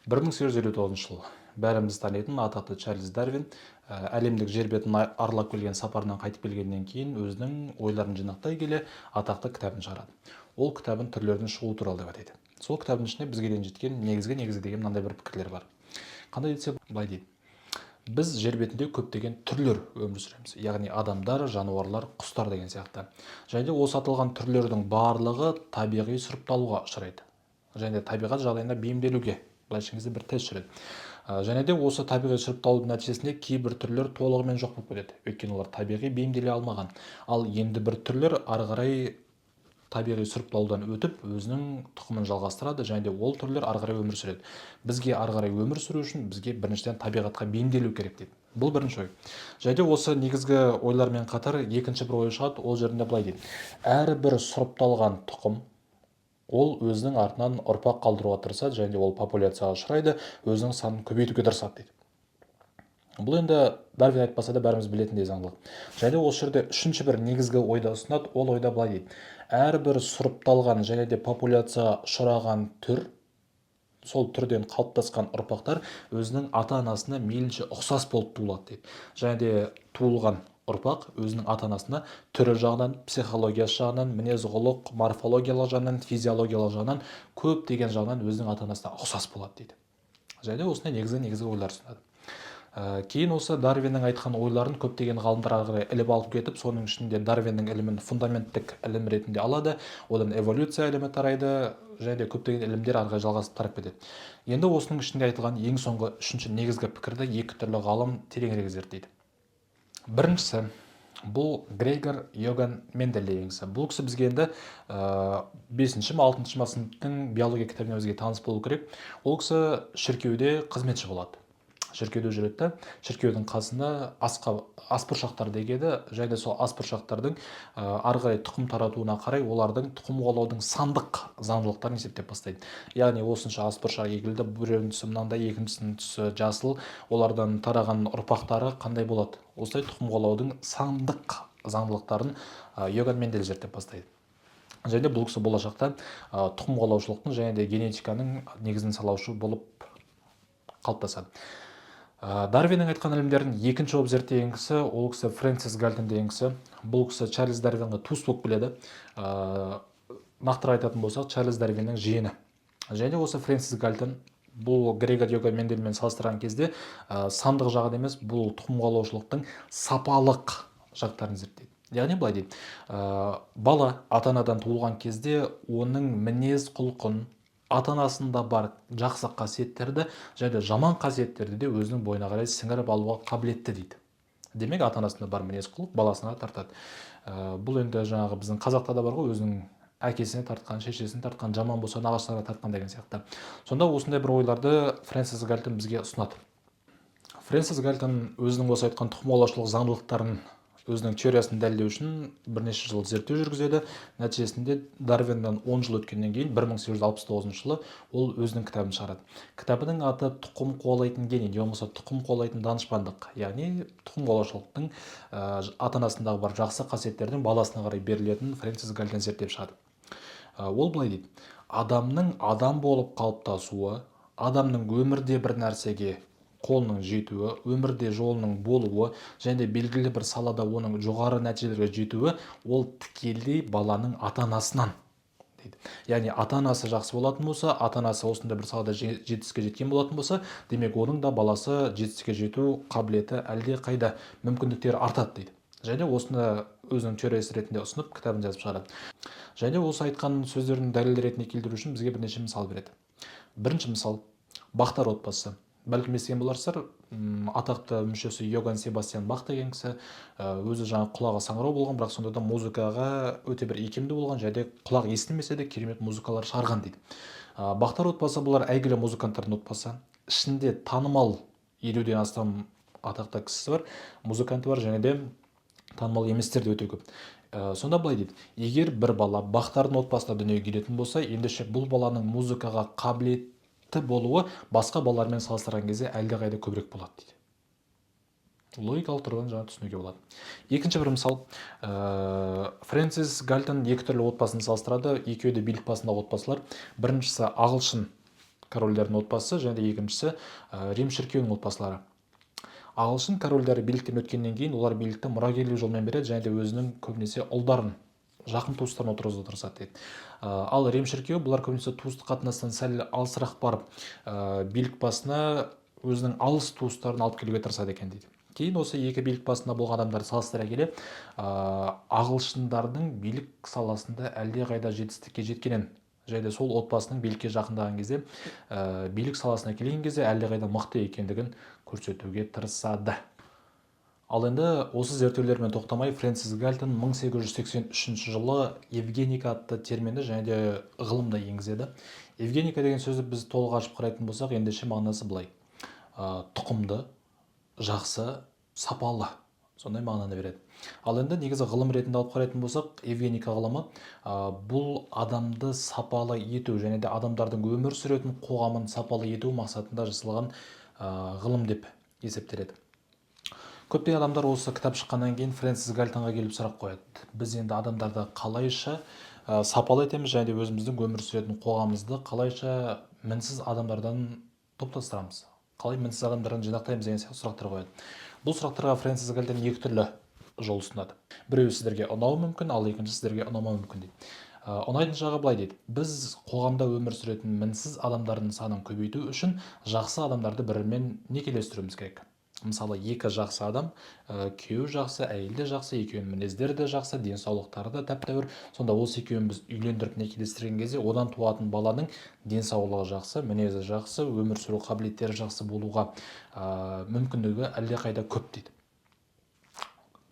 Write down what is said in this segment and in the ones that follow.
1859 жыл бәріміз танитын атақты Чарльз Дарвин әлемдік жер бетін аралап келген сапарынан қайтып келгеннен кейін өзінің ойларын жинақтай келе атақты кітабын шығарады. Ол кітабын түрлердің шығуы туралы деп атайды. Сол кітабының ішінде бізге дейін жеткен негізгі деген мынандай бір пікірлер бар. Қандай десе, былай дейді: біз жер бетінде көптеген түрлер өмір сүреміз, яғни адамдар, жануарлар, құстар деген сияқты. Және де осы аталған түрлердің барлығы табиғи сұрыпталуға ұшырайды және табиғат жағдайына бейімделуге, былайша айтқан кезде бір тест жүреді. Және де осы табиғи сұрыпталудың нәтижесінде кейбір түрлер толығымен жоқ болып кетеді, өйткені олар табиғи бейімделе алмаған. Ал енді бір түрлер ары қарай табиғи сұрыпталудан өтіп өзінің тұқымын жалғастырады және де ол түрлер ары қарай өмір сүреді. Бізге ары қарай өмір сүру үшін бізге біріншіден табиғатқа бейімделу керек дейді. Бұл бірінші ой. Және де осы негізгі ойлармен қатар екінші бір ой шығады. Ол жерінде былай дейді: әрбір сұрыпталған тұқым ол өзінің артынан ұрпақ қалдыруға тырысады және ол популяцияға ұшырайды, өзінің санын көбейтуге тырысады дейді. Бұл енді Дарвин айтпаса да бәріміз білетіндей заңдылық. және осы жерде үшінші бір негізгі ойда ұсынады. Ол ойда былай дейді: әрбір сұрыпталған және де популяцияға ұшыраған түр, сол түрден қалыптасқан ұрпақтар өзінің ата-анасына мейлінше ұқсас болып туылады дейді. және де туылған ұрпақ өзінің ата-анасына түрі жағынан, психологиясы жағынан, мінез-құлық, морфологиялық жағынан, физиологиялық жағынан, көптеген жағынан өзінің ата-анасына ұқсас болады дейді. және де осындай негізгі ойлар ұсынады. Кейін осы Дарвиннің айтқан ойларын көптеген ғалымдар ары қарай іліп алып кетіп, соның ішінде Дарвиннің ілімін фундаменттік ілім ретінде алады, одан эволюция ілімі тарайды, және де көптеген ілімдер ары қарай жалғасып тарап кетеді. Енді осының ішінде айтылған ең соңғы үшінші негізгі пікірді екі түрлі ғалым тереңірек зерттейді. Біріншісі, бұл Грегор Йоган Мендель деген кісі. Бұл кісі бізге енді 5-6 сыныптың биология кітабынан бізге таныс болу керек. Ол кісі шіркеуде қызметші болады. Шіркеуде жүреді, шіркеудің қасында аспұршақтар дегеді, және де сол аспұршақтардың ары қарай тұқым таратуына қарай олардың тұқым қуалаудың сандық заңдылықтарын есептеп бастайды. Яғни осынша аспұршақ егілді, біреуінің түсі мынандай, екіншісінің түсі жасыл, олардан тараған ұрпақтары қандай болады? Осылай тұқым қуалаудың сандық заңдылықтарын Йоган Мендель зерттеп бастайды. және бұл кісі болашақта тұқым қуалаушылықтың және де генетиканың негізін салушы болып қалыптасады. Дарвиннің айтқан ілімдерін екінші болып зерттеген кісі, ол кісі Фрэнсис Гальтон деген кісі. Бұл кісі Чарльз Дарвинға туыс болып келеді. Нақтырақ айтатын болсақ, Чарльз Дарвиннің жиені. және осы Фрэнсис Гальтон бұл Грегор Йоган Мендельмен салыстырған кезде сандық жағын емес, бұл тұқым қуалаушылықтың сапалық жақтарын зерттейді. Яғни былай дейді: бала ата-анадан туылған кезде оның мінез құлқын, ата-анасында бар жақсы қасиеттерді және жаман қасиеттерді де өзінің бойына қарай сіңіріп алуға қабілетті дейді. Демек, ата-анасында бар мінез құлық баласына тартады. Бұл енді жаңағы біздің қазақта да бар ғой, өзінің әкесіне тартқан, шешесіне тартқан, жаман болса нағашыларға тартқан деген сияқты. Сонда осындай бір ойларды Фрэнсис Гальтон бізге ұсынады. Фрэнсис Гальтон өзінің осы айтқан тұқым қуалаушылық заңдылықтарын өзінің теориясын дәлелдеу үшін бірнеше жыл зерттеу жүргізеді. Нәтижесінде Дарвиннен 10 жыл өткеннен кейін 1869 жылы ол өзінің кітабын шығарады. Кітабының аты «Тұқым қуалайтын гений», не болмаса «Тұқым қуалайтын данышпандық», яғни тұқым қуалаушылықтың ата-анасындағы бар жақсы қасиеттердің баласына қарай берілетінін Фрэнсис Гальтон зерттеп шығады. Ол былай дейді: адамның адам болып қалыптасуы, адамның өмірде бір нәрсеге қолының жетуі, өмірде жолының болуы және де белгілі бір салада оның жоғары нәтижелерге жетуі ол тікелей баланың ата-анасынан дейді. Яғни ата-анасы жақсы болатын болса, ата-анасы осындай бір салада жетістікке жеткен болатын болса, демек оның да баласы жетістікке жету қабілеті әлде қайда мүмкіндіктері артады дейді. және осыны өзінің теориясы ретінде ұсынып кітабын жазып шығарады. және осы айтқан сөздердің дәлел ретінде келтіру үшін бізге бірнеше мысал береді. Бірінші мысал: Бахтар отбасы. Бәлкім естіген боларсыздар, атақты мүшесі Йоганн Себастьян Бах деген кісі, өзі жаңа құлағы саңырау болған, бірақ сонда да музыкаға өте бір икемді болған, және де құлақ естілмесе де керемет музыкалар шығарған дейді. Бахтар отбасы бұлар әйгілі музыканттардың отбасы. Ішінде танымал 50-ден астам атақты кісісі бар, музыканты бар, және де танымал еместер де өте көп. Сонда былай дейді: егер бір бала Бахтардың отбасында дүниеге келетін болса, ендеше бұл баланың музыкаға қабілетті болуы басқа балалармен салыстырған кезде әлдеқайда көбірек болады дейді. Логикалық тұрғыдан жаңа түсінуге болады. Екінші бір мысал: Фрэнсис Гальтон екі түрлі отбасын салыстырады. Екеуі де билік басындағы отбасылар. Біріншісі ағылшын корольдердің отбасы, және де екіншісі Рим шіркеуінің отбасылары. Ағылшын корольдері биліктен өткеннен кейін олар билікті мұрагерлік жолмен береді, және де өзінің көбінесе ұлдарын, жақын туыстарын отырғызуға тырысады дейді. Ал Рим шіркеуі бұлар көбінесе туыстық қатынастан сәл алысырақ барып, билік басына өзінің алыс туыстарын алып келуге тырысады екен дейді. Кейін осы екі билік басында болған адамдарды салыстыра келе, ағылшындардың билік саласында әлдеқайда жетістікке жеткенін, және сол отбасының билікке жақындаған кезде, билік саласына келген кезде әлдеқайда мықты екендігін көрсетуге тырысады. Ал енді осы зерттеулермен тоқтамай, Фрэнсис Гальтон 1883 жылы евгеника атты терминді және де ғылымда енгізеді. Евгеника деген сөзді біз толық ашып қарайтын болсақ, ендеше мағынасы былай: тұқымды, жақсы, сапалы, сондай мағынаны береді. Ал енді негізі ғылым ретінде алып қарайтын болсақ, евгеника ғылымы бұл адамды сапалы ету және де адамдардың өмір сүретін қоғамын сапалы ету мақсатында жасалған ғылым деп есептеледі. Көптеген адамдар осы кітап шыққаннан кейін Фрэнсис Гальтонға келіп сұрақ қояды: біз енді адамдарды қалайша сапалы етеміз, және де өзіміздің өмір сүретін қоғамымызды қалайша мінсіз адамдардан топтастырамыз, қалай мінсіз адамдардан жинақтаймыз деген сияқты сұрақтар қояды. Бұл сұрақтарға Фрэнсис Гальтон екі түрлі жол ұсынады. Біреуі сіздерге ұнауы мүмкін, ал екіншісі сіздерге ұнамауы мүмкін дейді. Ұнайтын жағы былай дейді: біз қоғамда өмір сүретін мінсіз адамдардың санын көбейту үшін жақсы адамдарды бірімен некелестіруіміз керек. Мысалы, екі жақсы адам, күйеуі жақсы, әйелі де жақсы, екеуінің мінездері де жақсы, денсаулықтары да тәп-тәуір. Сонда осы екеуін біз үйлендіріп некелестірген кезде одан туатын баланың денсаулығы жақсы, мінезі жақсы, өмір сүру қабілеттері жақсы болуға мүмкіндігі әлдеқайда көп дейді.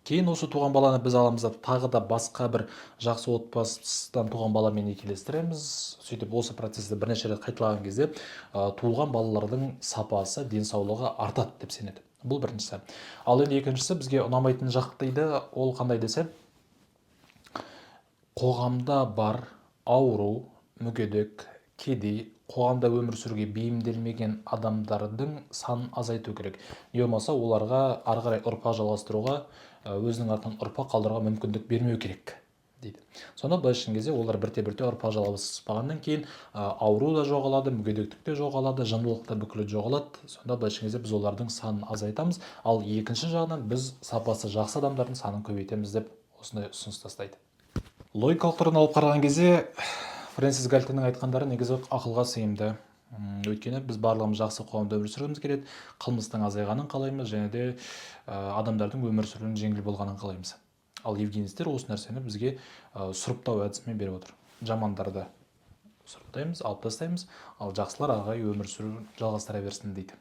Кейін осы туған баланы біз аламыз да тағы да басқа бір жақсы отбасыдан туған баламен некелестіреміз. Сөйтіп осы процесті бірнеше рет қайталаған кезде туылған балалардың сапасы, денсаулығы артады деп сенеді. Бұл біріншісі. Ал енді екіншісі бізге ұнамайтын жақ дейді. Ол қандай десе, қоғамда бар ауру, мүгедек, кедей, қоғамда өмір сүруге бейімделмеген адамдардың санын азайту керек. Не болмаса оларға ары қарай ұрпақ жалғастыруға, өзінің артынан ұрпақ қалдыруға мүмкіндік бермеу керек дейді. Сонда былайша айтқан кезде олар бірте-бірте ұрпақ жалғаспағаннан кейін ауру да жоғалады, мүгедектік те жоғалады, жындылық та бүкілі жоғалады. Сонда былайша айтқан кезде біз олардың санын азайтамыз, ал екінші жағынан біз сапасы жақсы адамдардың санын көбейтеміз деп осындай ұсыныс тастайды. Логикалық тұрғыдан алып қараған кезде Фрэнсис Гальтонның айтқандары негізі ақылға сыйымды. Өйткені біз барлығымыз жақсы қоғамда өмір сүргіміз келеді, қылмыстың азайғанын қалаймыз, және де адамдардың өмір сүруінің жеңіл болғанын қалаймыз. Ал евгенистер осы нәрсені бізге сұрыптау әдісімен беріп отыр. Жамандарды сұрыптаймыз, алып тастаймыз, ал жақсылар ары қарай өмір сүру жалғастыра берсін дейді.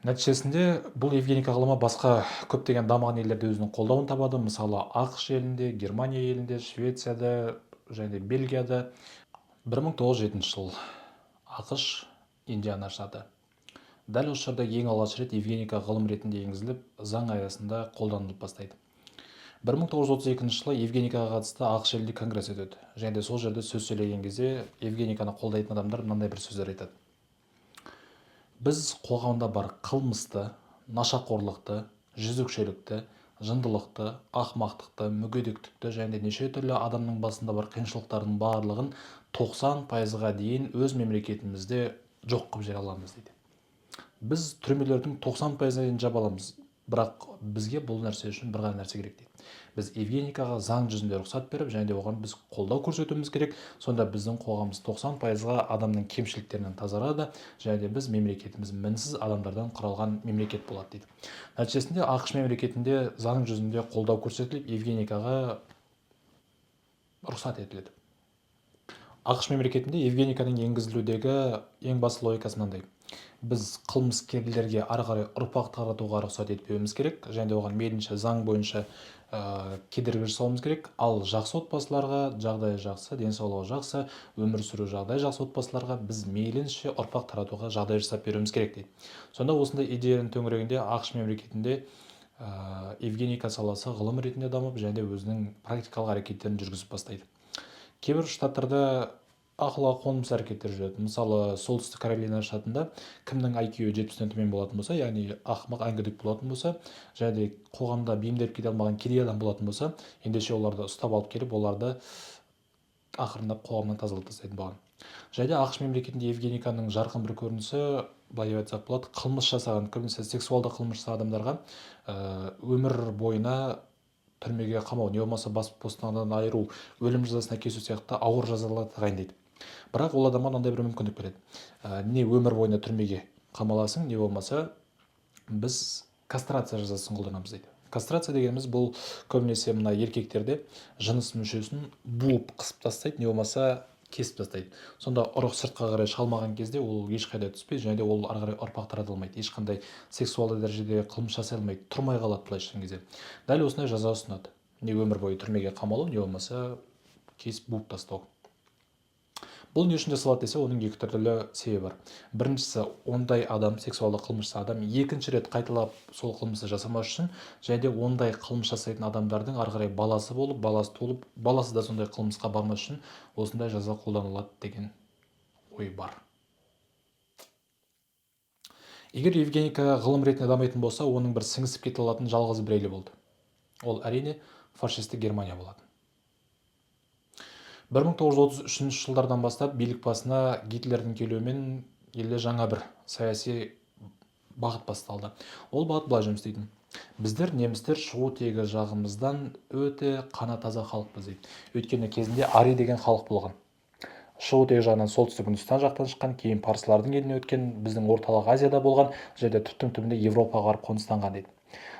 Нәтижесінде бұл евгеника ғылымы басқа көптеген дамыған елдерде өзінің қолдауын табады. Мысалы, ақш елінде, Германия елінде, Швецияда және Бельгияда 1907 жыл ақш Индиана штаты. Дәл осы жерде ең алғаш рет евгеника ғылым ретінде енгізіліп, заң аясында қолданылып бастайды. 1932 жылы евгеникаға қатысты ақш елінде конгресс өтеді. Және де сол жерде сөз сөйлеген кезде евгениканы қолдайтын адамдар мынандай бір сөздер айтады: біз қоғамда бар қылмысты, нашақорлықты, жезөкшелікті, жындылықты, ақымақтықты, мүгедектікті және неше түрлі адамның басында бар қиыншылықтардың барлығын 90%-ға дейін өз мемлекетімізде жоқ қылып жібере аламыз дейді. Біз түрмелердің 90%-ына дейін жаба аламыз, бірақ бізге бұл нәрсе үшін бір ғана нәрсе керек дейді. Біз евгеникаға заң жүзінде рұқсат беріп, және де оған біз қолдау көрсетуіміз керек. Сонда біздің қоғамымыз 90%-ға адамның кемшіліктерінен тазарады, және де біз мемлекетіміз мінсіз адамдардан құралған мемлекет болады дейді. Нәтижесінде ақш мемлекетінде заң жүзінде қолдау көрсетіліп, евгеникаға рұқсат етіледі. ақш мемлекетінде евгениканың енгізілудегі ең басты логикасы мынандай: біз қылмыскерлерге ары қарай ұрпақ таратуға рұқсат етпеуіміз керек, және де оған мейлінше заң бойынша кедергі жасауымыз керек. Ал жақсы отбасыларға, жағдайы жақсы, денсаулығы жақсы, өмір сүру жағдайы жақсы отбасыларға біз мейлінше ұрпақ таратуға жағдай жасап беруіміз керек дейді. Сонда осындай идеяның төңірегінде ақш мемлекетінде евгеника саласы ғылым ретінде дамып, және де өзінің практикалық әрекеттерін жүргізіп бастайды. Кейбір штаттарда ақылға қонымсыз әрекеттер жүреді. Мысалы, солтүстік Каролина штатында кімнің IQ 70-тен төмен болатын болса, яғни ақымақ, әңгүдік болатын болса, және де қоғамда бейімделіп кете алмаған кедей адам болатын болса, ендеше оларды ұстап алып келіп, оларды ақырындап қоғамнан тазалап тастайтын болған. Және ақш мемлекетінде евгениканың жарқын бір көрінісі, былай деп айтсақ болады, қылмыс жасаған, көбінесе сексуалды қылмыс жасаған адамдарға өмір бойына түрмеге қамау не болмаса бас бостандығынан айыру, өлім жазасына кесу сияқты ауыр жазаларды тағайындайды. Бірақ ол адамға мынандай бір мүмкіндік береді. Не өмір бойына түрмеге қамаласың, не болмаса біз кастрация жазасын қолданамыз дейді. Кастрация дегеніміз бұл көбінесе мына еркектерде жыныс мүшесін буып қысып тастайды, не болмаса кесіп тастайды. Сонда ұрық сыртқа қарай шалмаған кезде ол ешқайда түспейді, және де ол ары қарай ұрпақ тарата алмайды, ешқандай сексуалды дәрежеде қылмыс жасай алмайды, тұрмай қалады былайша айтқан кезде. Дәл осындай жаза ұсынады. Не өмір бойы түрмеге қамалу, не болмаса кесіп буып тастау. Бұл не үшін жасалады десе, оның екі түрлі себебі бар. Біріншісі, ондай адам, сексуалды қылмыс адам екінші рет қайталап сол қылмысты жасамас үшін, және де ондай қылмыс жасайтын адамдардың ары қарай баласы болып, баласы толып, баласы да сондай қылмысқа бармас үшін осындай жаза қолданылады деген ой бар. Егер евгеника ғылым ретінде дамитын болса, оның бір сіңісіп кете алатын жалғыз бір елі болды. Ол әрине фашистік Германия болады. 1933 жылдардан бастап билік басына Гитлердің келуімен елде жаңа бір саяси бағыт басталды. Ол бағыт былай жұмыс істейтін. Біздер немістер шығу тегі жағымыздан өте қаны таза халықпыз дейді. Өйткені кезінде ари деген халық болған. Шығу тегі жағынан солтүстік Үндістан жақтан шыққан, кейін парсылардың еліне өткен, біздің орталық Азияда болған, жерде түптің-түбінде Европаға барып қоныстанған дейді.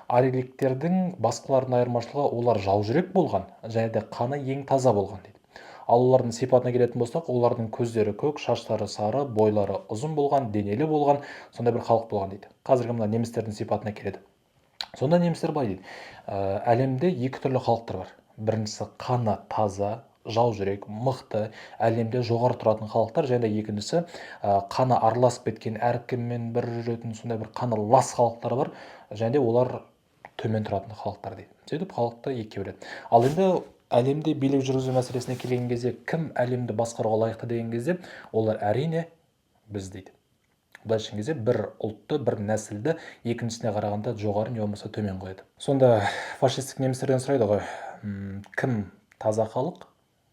Ариліктердің басқалардан айырмашылығы, олар жаужүрек болған, және де қаны ең таза болған дейді. Ал олардың сипатына келетін болсақ, олардың көздері көк, шаштары сары, бойлары ұзын болған, денелі болған, сондай бір халық болған дейді. Қазіргі мына немістердің сипатына келеді. Сонда немістер былай дейді: әлемде екі түрлі халықтар бар. Біріншісі қаны таза, жаужүрек, мықты, әлемде жоғары тұратын халықтар, және екіншісі қаны араласып кеткен, әркіммен бір жүретін сондай бір қаны лас халықтар бар, және олар төмен тұратын халықтар дейді. Сөйтіп халықты екіге бөледі. Ал енді әлемде билік жүргізу мәселесіне келген кезде, кім әлемді басқаруға лайықты деген кезде, олар әрине біз дейді. Былайша айтқан кезде бір ұлтты, бір нәсілді екіншісіне қарағанда жоғары не болмаса төмен қояды. Сонда фашистік немістерден сұрайды ғой, кім таза халық,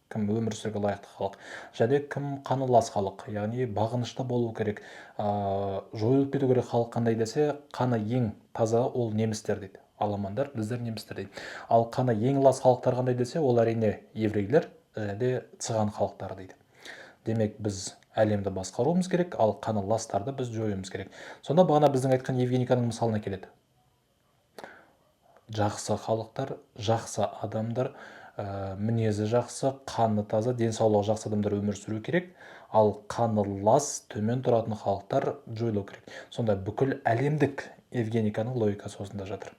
кім өмір сүруге лайықты халық, және кім қаны лас халық, яғни бағынышты болу керек, жойылып кету керек халық қандай десе, қаны ең таза ол немістер дейді. Аламандар, біздер немістер дейді. Ал қаны ең лас халықтар қандай десе, ол әрине еврейлер және цыган халықтары дейді. Демек біз әлемді басқаруымыз керек, ал қаны ластарды біз жоюымыз керек. Сонда бағана біздің айтқан евгениканың мысалына келеді. Жақсы халықтар, жақсы адамдар, мінезі жақсы, қаны таза, денсаулығы жақсы адамдар өмір сүру керек, ал қаны лас, төмен тұратын халықтар жойылу керек. Сонда бүкіл әлемдік евгениканың логикасы осында жатыр.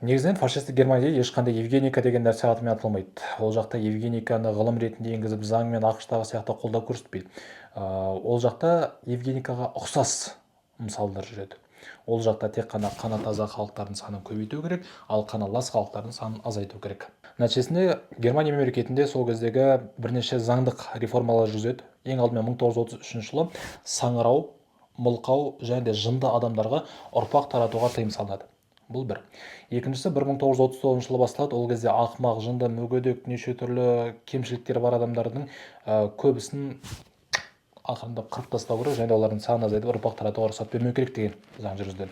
Негізінен фашистік Германияда ешқандай евгеника деген нәрсе атымен аталмайды. Ол жақта евгениканы ғылым ретінде енгізіп, заңмен ақштағы сияқты қолдау көрсетпейді. Ол жақта евгеникаға ұқсас мысалдар жүреді. Ол жақта тек қана қаны таза халықтардың санын көбейту керек, ал қаны лас халықтардың санын азайту керек. Нәтижесінде Германия мемлекетінде сол кездегі бірнеше заңдық реформалар жүргізеді. Ең алдымен 1933 жылы саңырау, мылқау және де жынды адамдарға ұрпақ таратуға тыйым салынады. Бұл бір. Екіншісі 1939 жылы басталады. Ол кезде ақымақ, жынды, мүгедек, неше түрлі кемшіліктері бар адамдардың көбісін ақырындап қырып тастау керек, және олардың санын азайтып ұрпақ таратуға рұқсат бермеу керек деген заң жүргізілді.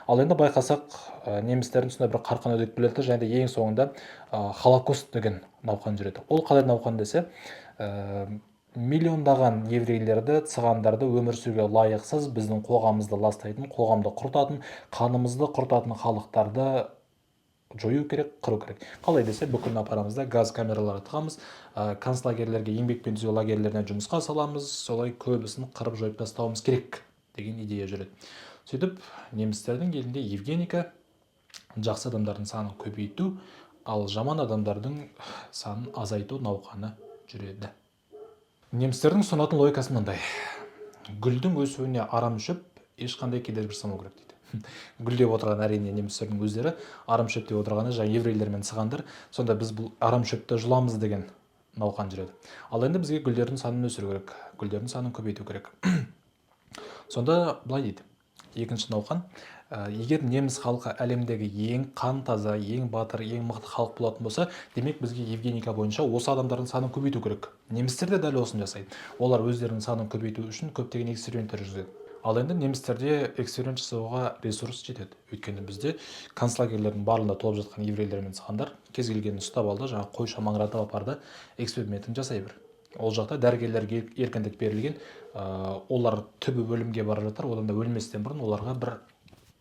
Ал енді байқасақ, немістердің сондай бір қарқыны үдеп келеді, және ең соңында Холокост деген науқан жүреді. Ол қалай науқан десе, миллиондаған еврейлерді, цыгандарды өмір сүруге лайықсыз, біздің қоғамымызды ластайтын, қоғамды құртатын, қанымызды құртатын халықтарды жою керек, қыру керек. Қалай десе, бүкіл апарамызда газ камералары тығамыз, концлагерлерге, еңбекпен түзеу лагерлеріне жұмысқа саламыз, солай көбісін қырып жойып тастауымыз керек деген идея жүреді. Сөйтіп, немістердің елінде евгеника, жақсы адамдардың санын көбейту, ал жаман адамдардың санын азайту науқаны жүреді. Немістердің ұсынатын логикасы мынандай: гүлдің өсуіне арам шөп ешқандай кедергі жасамау керек дейді. Гүл деп отырған әрине немістердің өздері, арам шөп деп отырғаны жаңа еврейлер мен цыгандар. Сонда біз бұл арам шөпті жұламыз деген науқан жүреді. Ал енді бізге гүлдердің санын өсіру керек, гүлдердің санын көбейту керек. Сонда былай дейді: екінші науқан. Егер неміс халқы әлемдегі ең қан таза, ең батыр, ең мықты халық болатын болса, демек бізге евгеника бойынша осы адамдардың санын көбейту керек. Немістер де дәл осыны жасайды. Олар өздерінің санын көбейту үшін көптеген эксперименттер жүргізеді. Ал енді немістерде эксперимент жасауға ресурс жетеді. Өйткені бізде концлагерлердің барлығында толып жатқан еврейлер мен цыгандар кез келгенін ұстап алды, жаңағы қойша маңыратып апарды, экспериментін жасай бер. Ол жақта дәрігерлерге еркіндік берілген, олар түбі өлімге бара жатыр, одан да өлместен бұрын оларға бір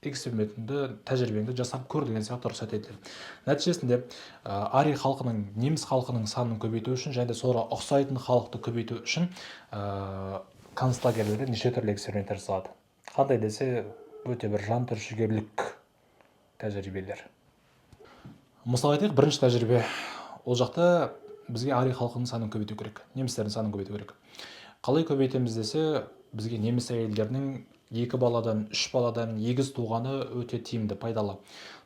экспериментіңді, тәжірибеңді жасап көр деген сияқты рұқсат етіледі. Нәтижесінде арий халқының, неміс халқының санын көбейту үшін және соған ұқсайтын халықты көбейту үшін концлагерлерде неше түрлі эксперименттер жасалады. Қандай десе, өте бір жан түршігерлік тәжірибелер. Мысалы айтайық, бірінші тәжірибе, ол жақта бізге арий халқының санын көбейту керек, немістердің санын көбейту керек. Қалай көбейтеміз десе, бізге неміс әйелдерінің 2 баладан, 3 баладан егіз туғаны өте тиімді, пайдалы.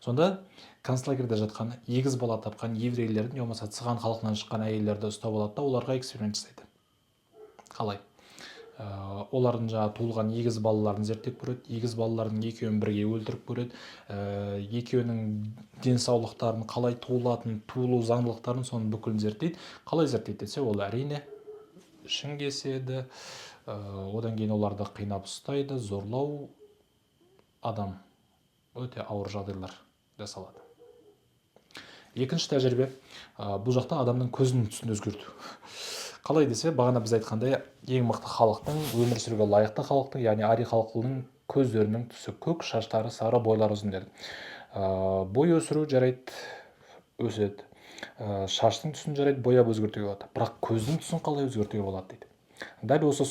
Сонда концлагерде жатқан, егіз бала тапқан еврейлердің, болмаса цыган халқынан шыққан әйелдерді ұстап алады да, оларға эксперимент жасайды. Қалай? Олардың жаңа туылған егіз балаларын зерттеп көреді, егіз балалардың екеуін бірге өлтіріп көреді, екеуінің денсаулықтарын, қалай туылатын, туылу заңдылықтарын, соның бүкілін зерттейді. Қалай зерттейді десе, ол әрине ішін кеседі, одан кейін оларды қинап ұстайды, зорлау, адам өте ауыр жағдайлар жасалады. Екінші тәжірибе, бұл жақта адамның көзінің түсін өзгерту. Қалай десе, бағана біз айтқандай, ең мықты халықтың, өмір сүруге лайықты халықтың, яғни арий халқының көздерінің түсі көк, шаштары сары, бойлары ұзын деді. Бой өсіру жарайды, өседі. Шаштың түсін жарайды, бояп өзгертуге болады. Бірақ көздің түсін қалай өзгертуге болады дейді. Дәл осы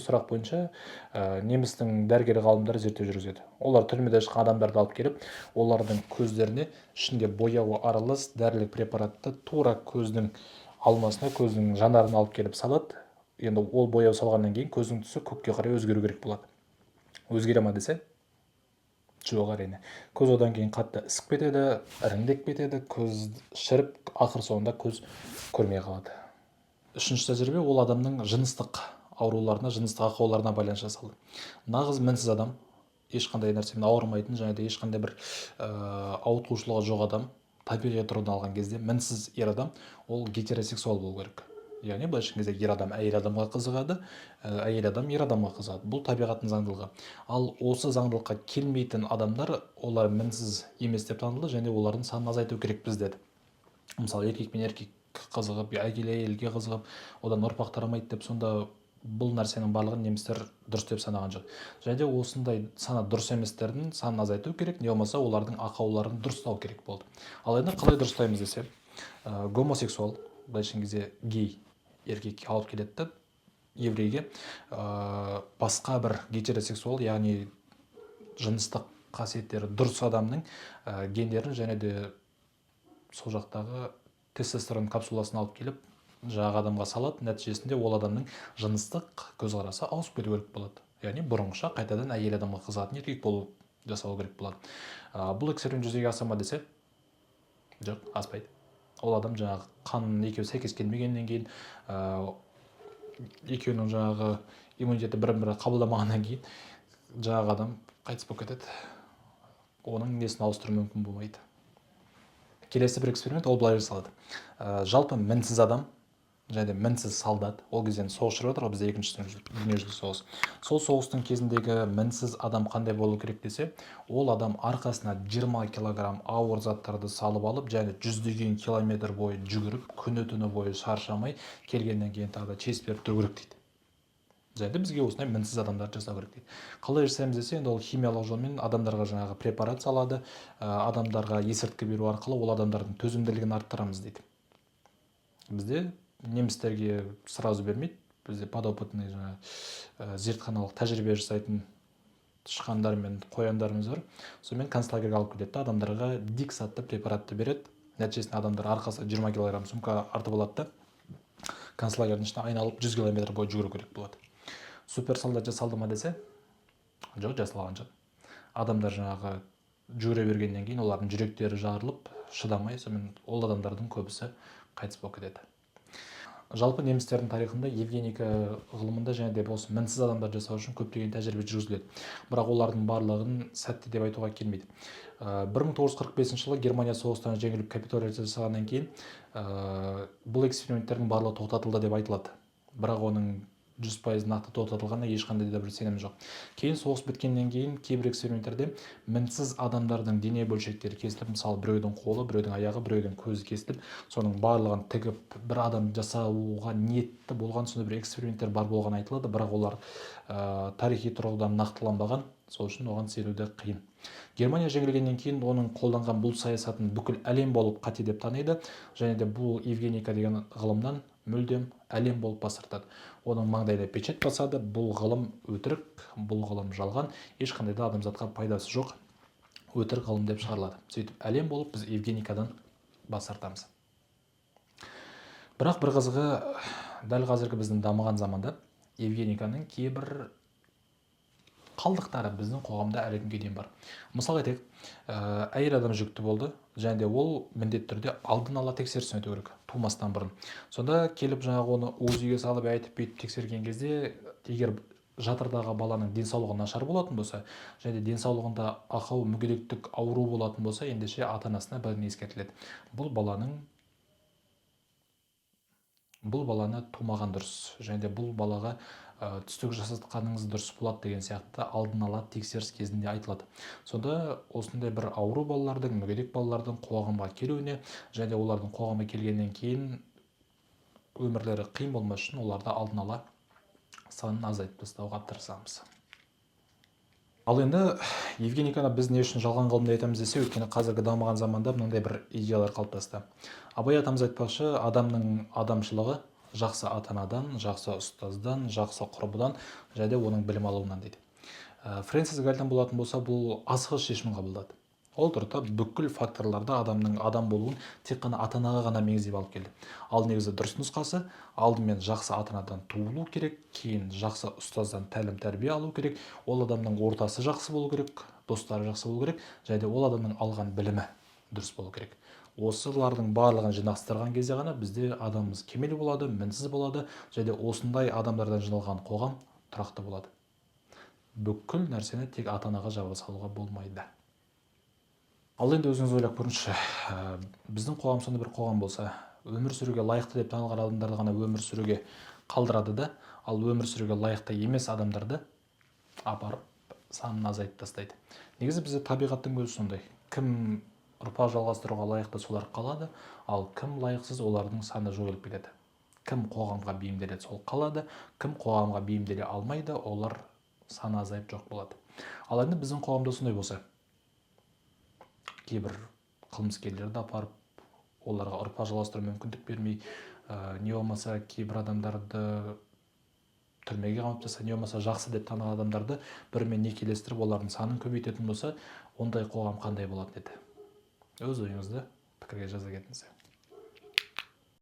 сұрақ бойынша немістің дәрігер ғалымдары зерттеу жүргізеді. Олар түрмеде шыққан адамдарды алып келіп, олардың көздеріне ішінде бояуы аралас дәрілік препаратты тура көздің алмасына, көздің жанарын алып келіп салады. Енді ол бояу салғаннан кейін көздің түсі көкке қарай өзгеру керек болады. Өзгере ма десе, жоқ әрине. Көз одан кейін қатты ісіп кетеді, іріңдеп кетеді, көз шіріп, ақыр соңында көз көрмей қалады. Үшінші тәжірибе, ол адамның жыныстық ауруларына, жыныстық ақауларына байланысты жасалды. Нағыз мінсіз адам, ешқандай нәрсемен ауырмайтын, және де ешқандай бір ауытқушылығы жоқ адам, табиғи тұрғыдан алған кезде мінсіз ер адам, ол гетеросексуал болу керек. Яғни былайша айтқан кезде ер адам әйел адамға қызығады, әйел адам ер адамға қызығады. Бұл табиғаттың заңдылығы. Ал осы заңдылыққа келмейтін адамдар, олар мінсіз емес деп танылды, және олардың санын азайту керекпіз деді. Мысалы, еркек пен еркек қызығып, әйелге қызығып, одан ұрпақ тарамайды деп, сонда бұл нәрсенің барлығын немістер дұрыс деп санаған жоқ. Және де осындай саны дұрыс еместердің санын азайту керек, не болмаса олардың ақауларын дұрыстау керек болды. Ал енді қалай дұрыстаймыз десе, гомосексуал, былайша кезде гей еркек алып келеді, еврейге басқа бір гетеросексуал, яғни жыныстық қасиеттері дұрыс адамның гендерін және де сол жақтағы тестостерон капсуласын алып келіп жаңағы адамға салады. Нәтижесінде ол адамның жыныстық көзқарасы ауысып кету керек болады. Яғни бұрынғыша қайтадан әйел адамға қызығатын еркек болу жасау керек болады. Бұл эксперимент жүзеге аса ма десе, жоқ, аспайды. Ол адам жаңағы қанның екеуі сәйкес келмегеннен кейін, екеуінің жаңағы иммунитеті бірін-бірі қабылдамағаннан кейін жаңағы адам қайтыс болып кетеді. Оның несін ауыстыру мүмкін болмайды. Келесі бір эксперимент, ол былай жасалады. Жалпы мінсіз адам және мінсіз солдат, ол кезден соғыс жүріп жатыр, бізде екінші дүниежүзілік соғыс. Сол соғыстың кезіндегі мінсіз адам қандай болу керек десе, ол адам арқасына 20 килограмм ауыр заттарды салып алып, және жүздеген километр бойы жүгіріп, күні-түні бойы шаршамай, келгеннен кейін тағы да честь беріп тұру керек дейді. Және бізге осындай мінсіз адамдарды жасау керек дейді. Қалай жасаймыз десе, енді ол химиялық жолмен адамдарға жаңағы препарат салады, адамдарға есірткі беру арқылы ол адамдардың төзімділігін арттырамыз дейді. Бізде немістерге сразу бермейді. Бізде подопытный зертханалық тәжірибе жасайтын тышқандар мен қояндарымыз бар. Сонымен концлагерге алып келеді, адамдарға дикс атты препаратты береді. Нәтижесінде адамдар арқасы 20 килограмм сумка артып алады да, концлагердің ішіне айналып 100 километр бойы жүгіру керек болады. Супер солдат жасалды ма десе, жоқ, жасалған жоқ. Адамдар жаңағы жүгіре бергеннен кейін олардың жүректері жарылып, шыдамай, сонымен ол адамдардың көбісі қайтыс болып кетеді. Жалпы немістердің тарихында евгеника ғылымында және де осы мінсіз адамдар жасау үшін көптеген тәжірибе жүргізіледі. Бірақ олардың барлығын сәтті деп айтуға келмейді. 1945 жылы Германия соғыстан жеңіліп капитуляция жасағаннан кейін бұл эксперименттердің барлығы тоқтатылды деп айтылады. Бірақ оның 100% нақты тоқтатылғанына ешқандай да бір сенім жоқ. Кейін соғыс біткеннен кейін кейбір эксперименттерде мінсіз адамдардың дене бөлшектері кесіліп, мысалы біреудің қолы, біреудің аяғы, біреудің көзі кесіліп, соның барлығын тігіп бір адам жасауға ниетті болған сондай бір эксперименттер бар болғаны айтылады, бірақ олар тарихи тұрғыдан нақтыланбаған, сол үшін оған сенуді қиын. Германия жеңілгеннен кейін оның қолданған бұл саясатын бүкіл әлем болып қате деп таниды, және де бұл евгеника деген ғылымнан мүлдем әлем болып бас тартады. Оның маңдайда печать басады, бұл ғылым өтірік, бұл ғылым жалған, ешқандай да адамзатқа пайдасы жоқ, өтірік ғылым деп шығарылады. Сөйтіп әлем болып біз евгеникадан бас тартамыз. Бірақ бір қызығы, дәл қазіргі біздің дамыған заманда евгениканың кейбір қалдықтары біздің қоғамда әлі күнге дейін бар. Мысалға айтайық, әйел адам жүкті болды, және де ол міндетті түрде алдын ала тексерістен өту керек, тумастан бұрын. Сонда келіп жаңағы оны УЗИге салып айтып бүйтіп тексерген кезде, егер жатырдағы баланың денсаулығы нашар болатын болса, және де денсаулығында ақау мүгедектік ауру болатын болса, ендеше ата-анасына бірден ескертіледі. Бұл баланы тумаған дұрыс, және де бұл балаға түстік жасатқаныңыз дұрыс болады деген сияқты алдын ала тексеріс кезінде айтылады. Сонда осындай бір ауру балалардың, мүгедек балалардың қоғамға келуіне, және де олардың қоғамға келгеннен кейін өмірлері қиын болмас үшін оларды алдын ала санын азайтып тастауға тырысамыз. Ал енді евгениканы біз не үшін жалған ғылым деп айтамыз десе, өйткені қазіргі дамыған заманда мынандай бір идеялар қалыптасты. Абай атамыз айтпақшы, адамның адамшылығы жақсы ата-анадан, жақсы ұстаздан, жақсы құрбыдан, және де оның білім алуынан дейді. Фрэнсис Гальтон болатын болса, бұл асығыс шешім қабылдады. Ол тұрда бүкіл факторларды адамның адам болуын тек қана ата-анаға ғана меңзеп алып келді. Ал негізі дұрыс нұсқасы, алдымен жақсы ата-анадан туылу керек, кейін жақсы ұстаздан тәлім-тәрбие алу керек, ол адамның ортасы жақсы болу керек, достары жақсы болу керек, және де ол адамның алған білімі дұрыс болу керек. Осылардың барлығын жинастырған кезде ғана бізде адамымыз кемел болады, мінсіз болады, және осындай адамдардан жиналған қоғам тұрақты болады. Бүкіл нәрсені тек ата-анаға жаба салуға болмайды. Ал енді өзіңіз ойлап көріңізші, біздің қоғам сондай бір қоғам болса, өмір сүруге лайықты деп танылған адамдарды ғана өмір сүруге қалдырады да, ал өмір сүруге лайықты емес адамдарды апарып санын азайтып тастайды. Негізі бізде табиғаттың өзі сондай. Кім ұрпақ жалғастыруға лайықты солар қалады, ал кім лайықсыз, олардың саны жойылып кетеді. Кім қоғамға бейімделеді, сол қалады, кім қоғамға бейімделе алмайды, олар саны азайып жоқ болады. Ал енді біздің қоғамда сондай болса, кейбір қылмыскерлерді апарып, оларға ұрпақ жалғастыру мүмкіндік бермей, не болмаса кейбір адамдарды түрмеге қамап тастаса, не болмаса жақсы деп таныған адамдарды бірімен некелестіріп, олардың санын көбейтетін болса, ондай қоғам қандай болатын еді? Өз ойыңызды пікірге жаза кетіңіз.